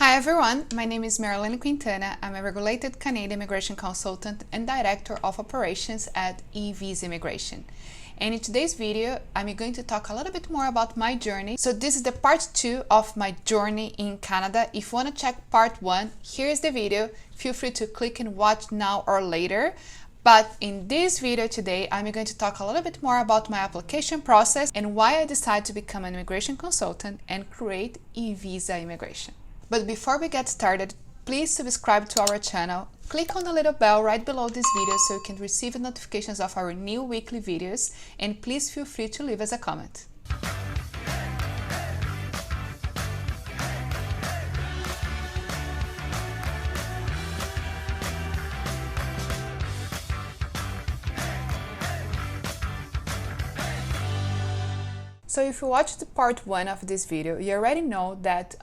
Hi everyone, my name is Marilene Quintana. I'm a regulated Canadian immigration consultant and director of operations at eVisa Immigration. And in today's video, I'm going to talk a little bit more about my journey. So this is the part 2 of my journey in Canada. If you want to check part 1, here's the video. Feel free to click and watch now or later. But in this video today, I'm going to talk a little bit more about my application process and why I decided to become an immigration consultant and create eVisa Immigration. But before we get started, please subscribe to our channel, click on the little bell right below this video so you can receive notifications of our new weekly videos, and please feel free to leave us a comment. So if you watched part 1 of this video, you already know that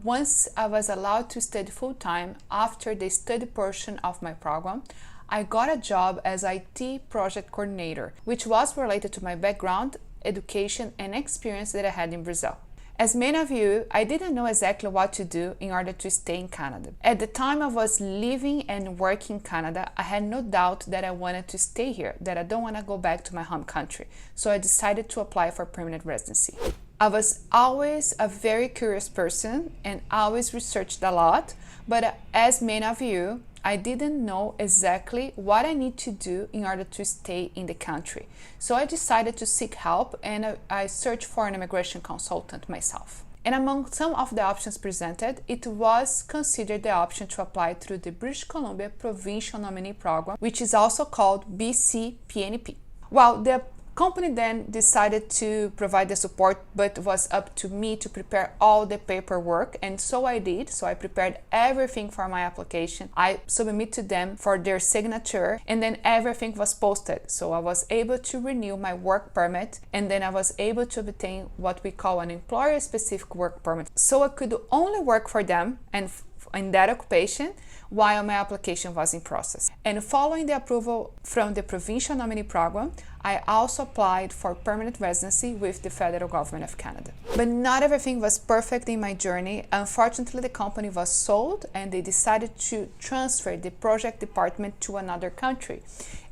once I was allowed to study full-time after the study portion of my program, I got a job as IT project coordinator, which was related to my background, education, and experience that I had in Brazil. As many of you, I didn't know exactly what to do in order to stay in Canada. At the time I was living and working in Canada, I had no doubt that I wanted to stay here, that I don't want to go back to my home country. So I decided to apply for permanent residency. I was always a very curious person and always researched a lot, but as many of you, I didn't know exactly what I need to do in order to stay in the country. So I decided to seek help and I searched for an immigration consultant myself. And among some of the options presented, it was considered the option to apply through the British Columbia Provincial Nominee Program, which is also called BC-PNP. Well, the company then decided to provide the support, but it was up to me to prepare all the paperwork, and so I did. So I prepared everything for my application. I submitted to them for their signature, and then everything was posted. So I was able to renew my work permit, and then I was able to obtain what we call an employer-specific work permit. So I could only work for them and in that occupation while my application was in process. And following the approval from the Provincial Nominee Program, I also applied for permanent residency with the federal government of Canada. But not everything was perfect in my journey. Unfortunately, the company was sold and they decided to transfer the project department to another country.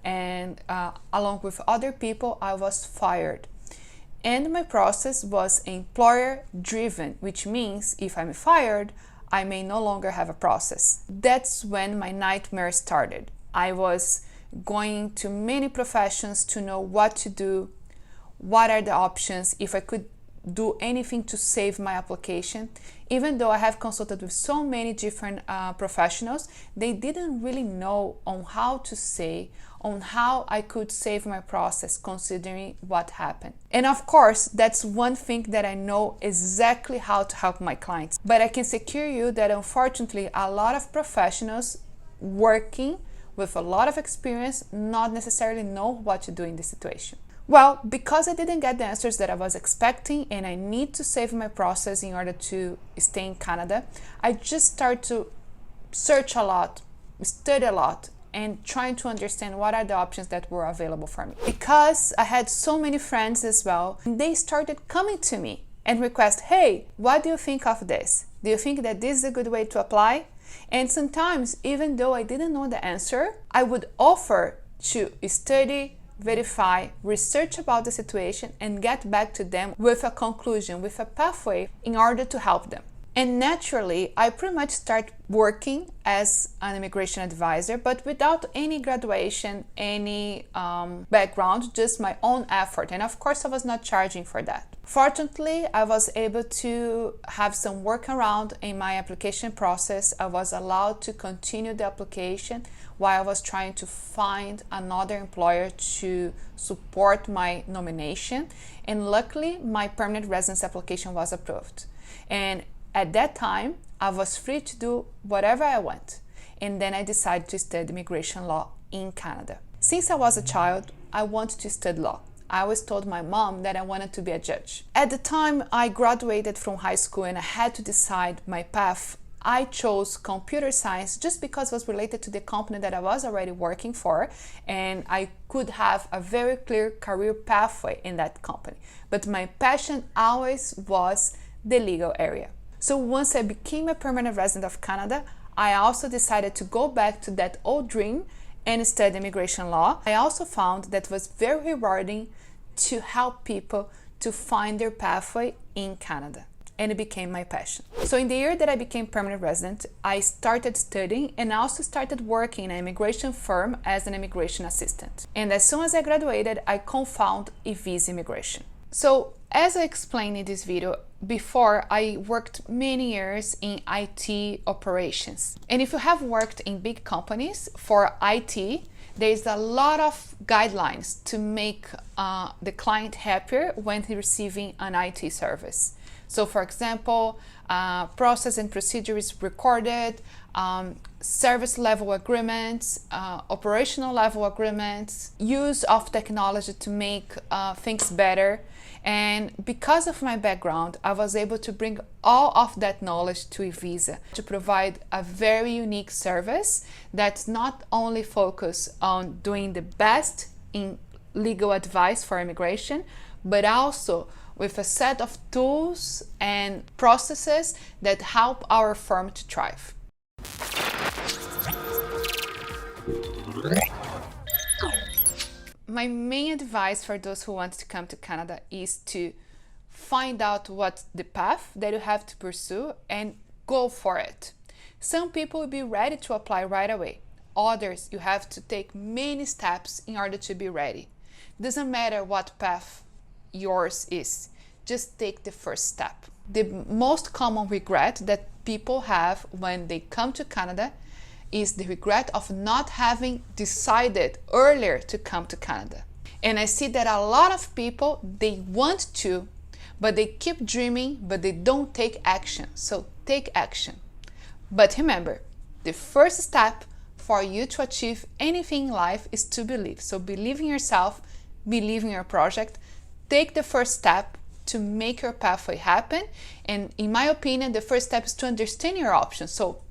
And along with other people, I was fired. And my process was employer-driven, which means if I'm fired, I may no longer have a process. That's when my nightmare started. I was going to many professions to know what to do, what are the options, if I could do anything to save my application. Even though I have consulted with so many different professionals, they didn't really know on how to say, on how I could save my process considering what happened. And of course, that's one thing that I know exactly how to help my clients. But I can secure you that unfortunately, a lot of professionals working with a lot of experience not necessarily know what to do in this situation. Well, because I didn't get the answers that I was expecting and I need to save my process in order to stay in Canada, I just started to search a lot, study a lot, and trying to understand what are the options that were available for me. Because I had so many friends as well, they started coming to me and request, hey, what do you think of this? Do you think that this is a good way to apply? And sometimes, even though I didn't know the answer, I would offer to study, verify, research about the situation, and get back to them with a conclusion, with a pathway in order to help them. And naturally, I pretty much start working as an immigration advisor, but without any graduation, any background, just my own effort. And of course, I was not charging for that. Fortunately, I was able to have some workaround in my application process. I was allowed to continue the application while I was trying to find another employer to support my nomination. And luckily, my permanent residence application was approved. And at that time, I was free to do whatever I want. And then I decided to study immigration law in Canada. Since I was a child, I wanted to study law. I always told my mom that I wanted to be a judge. At the time I graduated from high school and I had to decide my path, I chose computer science just because it was related to the company that I was already working for, and I could have a very clear career pathway in that company. But my passion always was the legal area. So once I became a permanent resident of Canada, I also decided to go back to that old dream and study immigration law. I also found that it was very rewarding to help people to find their pathway in Canada, and it became my passion. So in the year that I became permanent resident, I started studying and also started working in an immigration firm as an immigration assistant. And as soon as I graduated, I co-founded eVisa Immigration. So as I explained in this video, before I worked many years in IT operations. And if you have worked in big companies for IT, there's a lot of guidelines to make the client happier when he's receiving an IT service. So for example, process and procedure is recorded, service level agreements, operational level agreements, use of technology to make things better. And because of my background, I was able to bring all of that knowledge to eVisa to provide a very unique service that's not only focused on doing the best in legal advice for immigration, but also with a set of tools and processes that help our firm to thrive. My main advice for those who want to come to Canada is to find out what's the path that you have to pursue and go for it. Some people will be ready to apply right away. Others, you have to take many steps in order to be ready. Doesn't matter what path yours is, just take the first step. The most common regret that people have when they come to Canada is the regret of not having decided earlier to come to Canada. And I see that a lot of people, they want to, but they keep dreaming, but they don't take action. So take action. But remember, the first step for you to achieve anything in life is to believe. So believe in yourself, believe in your project, take the first step to make your pathway happen. And in my opinion, the first step is to understand your options. So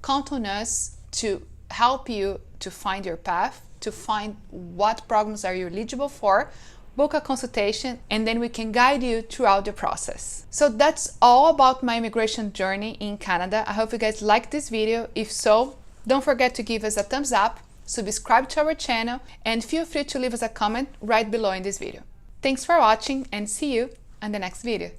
count on us to help you to find your path, to find what programs are you eligible for, book a consultation, and then we can guide you throughout the process. So that's all about my immigration journey in Canada. I hope you guys liked this video. If so, don't forget to give us a thumbs up, subscribe to our channel, and feel free to leave us a comment right below in this video. Thanks for watching and see you on the next video.